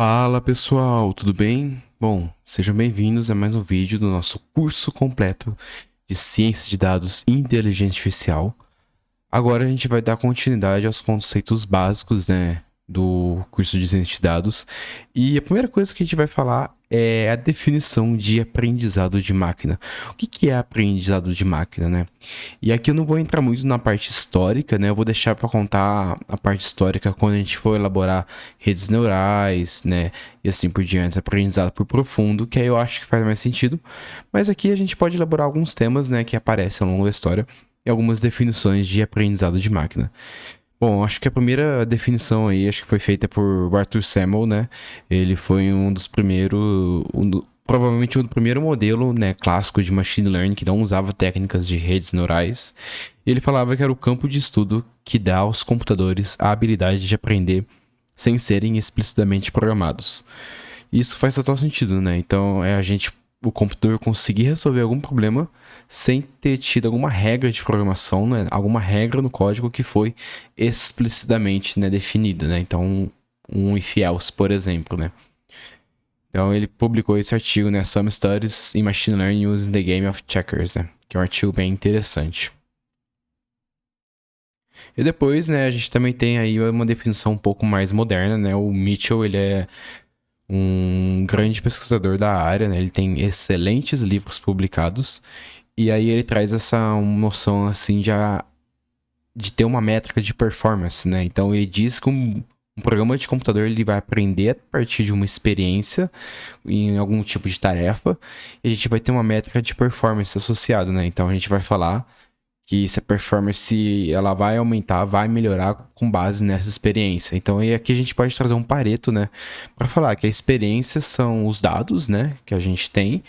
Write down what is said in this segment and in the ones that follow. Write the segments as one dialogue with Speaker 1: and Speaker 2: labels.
Speaker 1: Fala pessoal, tudo bem? Bom, sejam bem-vindos a mais um vídeo do nosso curso completo de Ciência de Dados e Inteligência Artificial. Agora a gente vai dar continuidade aos conceitos básicos, do curso de Ciência de Dados. E a primeira coisa que a gente vai falar é a definição de aprendizado de máquina. O que é aprendizado de máquina, né? E aqui eu não vou entrar muito na parte histórica, né? Eu vou deixar para contar a parte histórica quando a gente for elaborar redes neurais, né? E assim por diante, aprendizado por profundo, que aí eu acho que faz mais sentido. Mas aqui a gente pode elaborar alguns temas, né, que aparecem ao longo da história e algumas definições de aprendizado de máquina. Bom, acho que a primeira definição aí, acho que foi feita por Arthur Samuel, né? Ele foi um dos primeiros, provavelmente o primeiro modelo, né, clássico de machine learning que não usava técnicas de redes neurais. Ele falava que era o campo de estudo que dá aos computadores a habilidade de aprender sem serem explicitamente programados. Isso faz total sentido, né? Então, o computador conseguir resolver algum problema sem ter tido alguma regra de programação, né? Alguma regra no código que foi explicitamente, né, definida, né? Então, um if else, por exemplo, né? Então, ele publicou esse artigo, né? Some Studies in Machine Learning Using the Game of Checkers, né? Que é um artigo bem interessante. E depois, né, a gente também tem aí uma definição um pouco mais moderna, né? O Mitchell, ele é um grande pesquisador da área, né? Ele tem excelentes livros publicados. E aí ele traz essa noção, assim, de ter uma métrica de performance, né? Então ele diz que um programa de computador ele vai aprender a partir de uma experiência em algum tipo de tarefa. E a gente vai ter uma métrica de performance associada, né? Então a gente vai falar que essa performance ela vai aumentar, vai melhorar com base nessa experiência. Então aí aqui a gente pode trazer um Pareto, né, para falar que a experiência são os dados, né, que a gente tem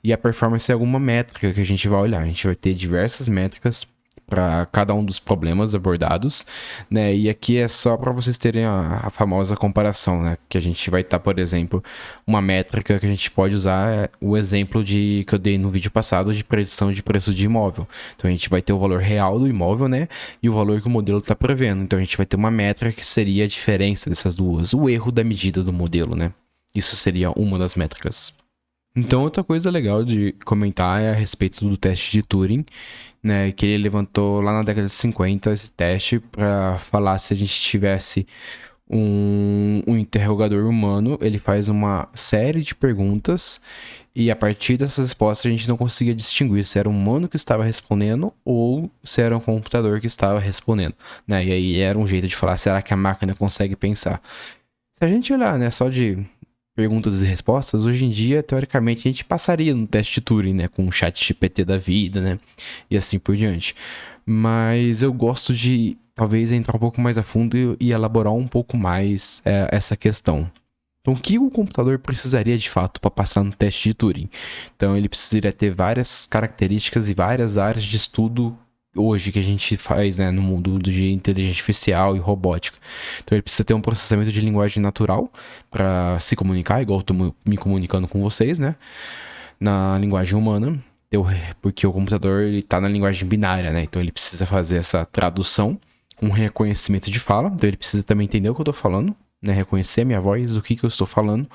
Speaker 1: e a performance é alguma métrica que a gente vai olhar. A gente vai ter diversas métricas para cada um dos problemas abordados, né? E aqui é só para vocês terem a famosa comparação, né? Que a gente vai estar, por exemplo, uma métrica que a gente pode usar é o exemplo que eu dei no vídeo passado de predição de preço de imóvel. Então a gente vai ter o valor real do imóvel, né? E o valor que o modelo está prevendo. Então a gente vai ter uma métrica que seria a diferença dessas duas, o erro da medida do modelo, né? Isso seria uma das métricas. Então, outra coisa legal de comentar é a respeito do teste de Turing, né, que ele levantou lá na década de 50 esse teste para falar se a gente tivesse um interrogador humano, ele faz uma série de perguntas e a partir dessas respostas a gente não conseguia distinguir se era um humano que estava respondendo ou se era um computador que estava respondendo, né? E aí era um jeito de falar, será que a máquina consegue pensar? Se a gente olhar, né, só de perguntas e respostas, hoje em dia, teoricamente, a gente passaria no teste de Turing, né? Com o chat GPT da vida, né? E assim por diante. Mas eu gosto de, talvez, entrar um pouco mais a fundo e elaborar um pouco mais essa questão. Então, o que o computador precisaria de fato para passar no teste de Turing? Então, ele precisaria ter várias características e várias áreas de estudo hoje que a gente faz, né, no mundo de inteligência artificial e robótica. Então ele precisa ter um processamento de linguagem natural para se comunicar, igual eu tô me comunicando com vocês, né, na linguagem humana, porque o computador ele tá na linguagem binária, né, então ele precisa fazer essa tradução, um reconhecimento de fala, então ele precisa também entender o que eu tô falando, né, reconhecer a minha voz, o que eu estou falando,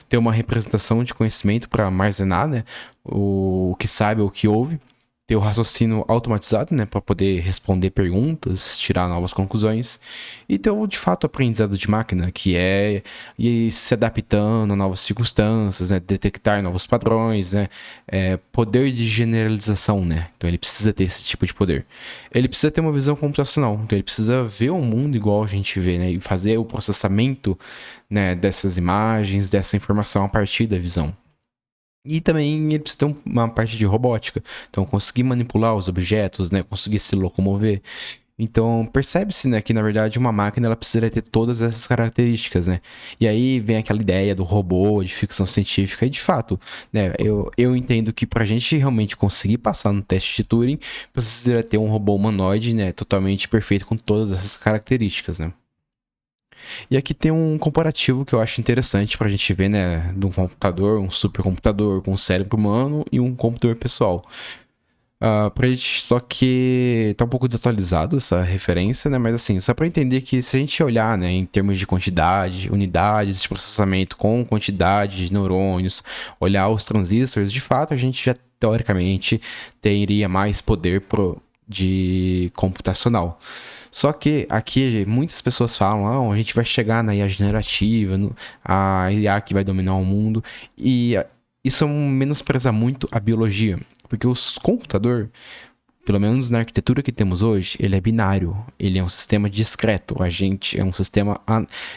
Speaker 1: ter uma representação de conhecimento para armazenar, né, o que sabe, o que ouve, ter o raciocínio automatizado, né, para poder responder perguntas, tirar novas conclusões e ter o de fato aprendizado de máquina, que é ir se adaptando a novas circunstâncias, né, detectar novos padrões, né, poder de generalização, né. Então ele precisa ter esse tipo de poder. Ele precisa ter uma visão computacional, então ele precisa ver o mundo igual a gente vê, né, e fazer o processamento, né, dessas imagens, dessa informação a partir da visão. E também ele precisa ter uma parte de robótica. Então, conseguir manipular os objetos, né? Conseguir se locomover. Então, percebe-se, né, que na verdade uma máquina ela precisaria ter todas essas características, né? E aí vem aquela ideia do robô, de ficção científica, e de fato, né, eu entendo que pra gente realmente conseguir passar no teste de Turing, precisaria ter um robô humanoide, né, totalmente perfeito com todas essas características, né? E aqui tem um comparativo que eu acho interessante pra gente ver, né, de um computador, um supercomputador com um cérebro humano e um computador pessoal. Pra gente, só que tá um pouco desatualizado essa referência, né? Mas assim, só pra entender que se a gente olhar, né, em termos de quantidade, unidades de processamento com quantidade de neurônios, olhar os transistores, de fato a gente já teoricamente teria mais poder de computacional. Só que aqui muitas pessoas falam, a gente vai chegar na IA generativa, a IA que vai dominar o mundo, e isso menospreza muito a biologia. Porque o computador, pelo menos na arquitetura que temos hoje, ele é binário. Ele é um sistema discreto. A gente é um sistema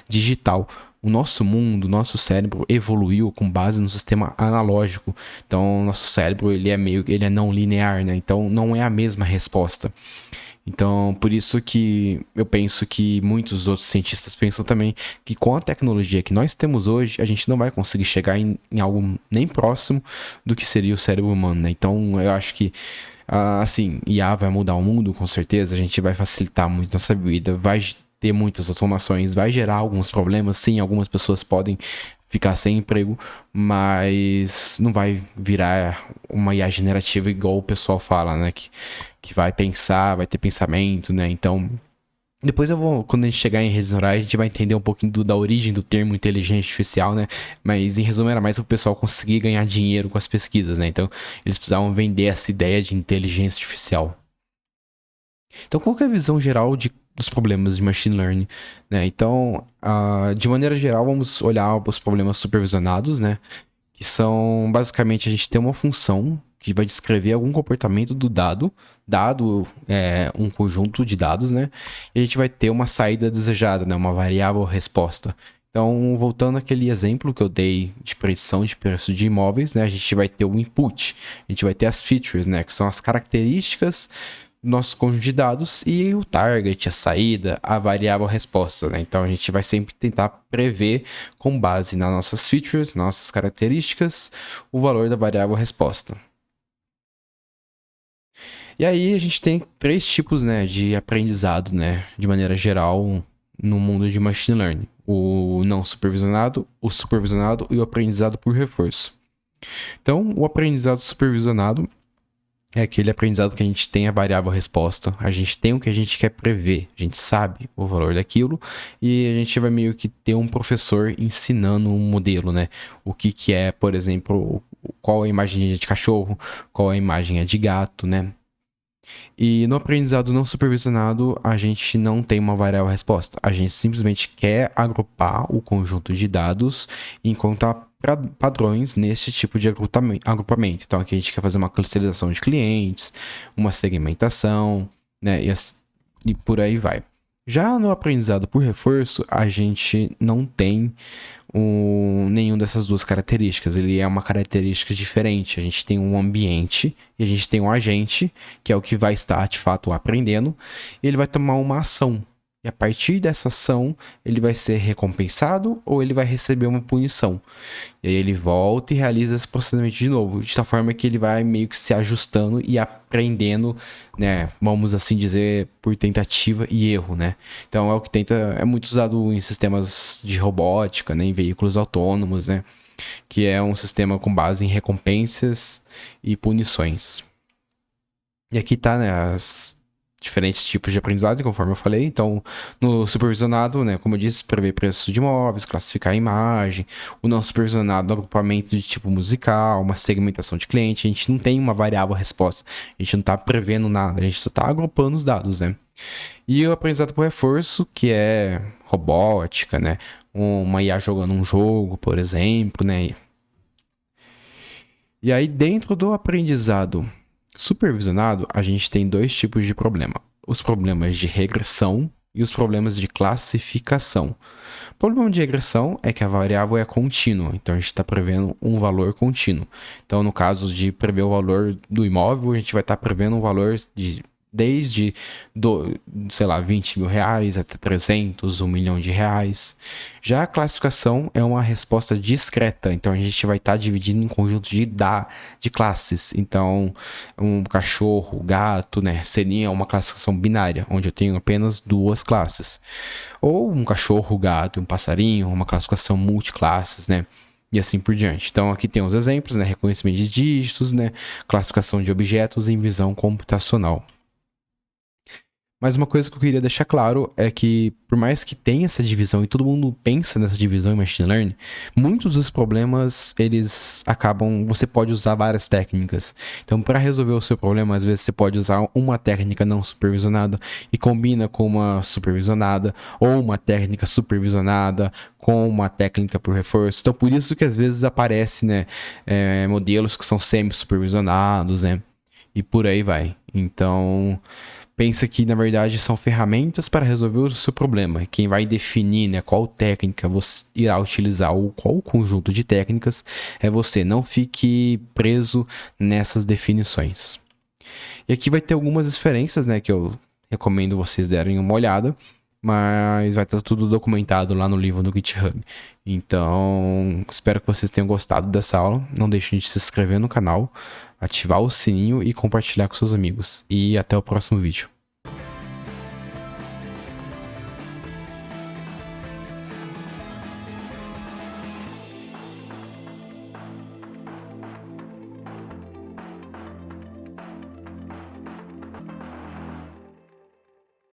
Speaker 1: digital. O nosso mundo, o nosso cérebro evoluiu com base no sistema analógico. Então, o nosso cérebro, ele é não linear, né? Então, não é a mesma resposta. Então, por isso que eu penso que muitos outros cientistas pensam também que com a tecnologia que nós temos hoje, a gente não vai conseguir chegar em algo nem próximo do que seria o cérebro humano, né? Então, eu acho que, assim, IA vai mudar o mundo, com certeza, a gente vai facilitar muito nossa vida, vai ter muitas automações, vai gerar alguns problemas, sim, algumas pessoas podem ficar sem emprego, mas não vai virar uma IA generativa igual o pessoal fala, né? Que vai pensar, vai ter pensamento, né? Então, depois quando a gente chegar em redes neurais, a gente vai entender um pouquinho da origem do termo inteligência artificial, né? Mas em resumo era mais para o pessoal conseguir ganhar dinheiro com as pesquisas, né? Então, eles precisavam vender essa ideia de inteligência artificial. Então, qual que é a visão geral dos problemas de machine learning, né? Então, de maneira geral, vamos olhar os problemas supervisionados, né? Que são, basicamente, a gente tem uma função que vai descrever algum comportamento do dado é um conjunto de dados, né? E a gente vai ter uma saída desejada, né? Uma variável resposta. Então, voltando àquele exemplo que eu dei de predição de preço de imóveis, né? A gente vai ter o input, a gente vai ter as features, né? Que são as características nosso conjunto de dados e o target, a saída, a variável resposta, né? Então a gente vai sempre tentar prever com base nas nossas features, nossas características, o valor da variável resposta. E aí a gente tem 3 tipos, né, de aprendizado, né, de maneira geral no mundo de machine learning: o não supervisionado, o supervisionado e o aprendizado por reforço. Então, o aprendizado supervisionado é aquele aprendizado que a gente tem a variável resposta, a gente tem o que a gente quer prever, a gente sabe o valor daquilo e a gente vai meio que ter um professor ensinando um modelo, né? O que é, por exemplo, qual a imagem de cachorro, qual a imagem é de gato, né? E no aprendizado não supervisionado, a gente não tem uma variável resposta. A gente simplesmente quer agrupar o conjunto de dados e encontrar padrões nesse tipo de agrupamento. Então aqui a gente quer fazer uma clusterização de clientes, uma segmentação, né? E por aí vai. Já no aprendizado por reforço, a gente não tem nenhum dessas duas características. Ele é uma característica diferente. A gente tem um ambiente e a gente tem um agente, que é o que vai estar de fato aprendendo, e ele vai tomar uma ação. E a partir dessa ação, ele vai ser recompensado ou ele vai receber uma punição. E aí ele volta e realiza esse procedimento de novo, de tal forma que ele vai meio que se ajustando e aprendendo, né, vamos assim dizer, por tentativa e erro, né? Então é o que é muito usado em sistemas de robótica, né, em veículos autônomos, né, que é um sistema com base em recompensas e punições. E aqui tá, né, as diferentes tipos de aprendizado, conforme eu falei. Então, no supervisionado, né, como eu disse, prever preço de imóveis, classificar a imagem. O não supervisionado, agrupamento de tipo musical, uma segmentação de cliente. A gente não tem uma variável resposta. A gente não está prevendo nada, a gente só está agrupando os dados, né? E o aprendizado por reforço, que é robótica, né? Uma IA jogando um jogo, por exemplo, né? E aí, dentro do aprendizado supervisionado, a gente tem 2 tipos de problema: os problemas de regressão e os problemas de classificação. O problema de regressão é que a variável é contínua, então a gente está prevendo um valor contínuo. Então, no caso de prever o valor do imóvel, a gente vai estar prevendo um valor desde, sei lá, 20 mil reais até 300, 1 milhão de reais. Já a classificação é uma resposta discreta, então a gente vai estar dividindo em conjunto de classes. Então, um cachorro, gato, né, seria uma classificação binária, onde eu tenho apenas 2 classes. Ou um cachorro, gato e um passarinho, uma classificação multiclasses, né? e assim por diante. Então aqui tem os exemplos, né? Reconhecimento de dígitos, né? Classificação de objetos em visão computacional. Mas uma coisa que eu queria deixar claro é que, por mais que tenha essa divisão e todo mundo pensa nessa divisão em Machine Learning, muitos dos problemas, eles acabam... Você pode usar várias técnicas. Então, para resolver o seu problema, às vezes você pode usar uma técnica não supervisionada e combina com uma supervisionada, ou uma técnica supervisionada com uma técnica por reforço. Então, por isso que às vezes aparece, né, modelos que são semi-supervisionados, né, e por aí vai. Então... Pensa que, na verdade, são ferramentas para resolver o seu problema. Quem vai definir, né, qual técnica você irá utilizar ou qual conjunto de técnicas é você. Não fique preso nessas definições. E aqui vai ter algumas diferenças, né, que eu recomendo vocês derem uma olhada, mas vai estar tudo documentado lá no livro no GitHub. Então, espero que vocês tenham gostado dessa aula. Não deixem de se inscrever no canal, ativar o sininho e compartilhar com seus amigos. E até o próximo vídeo.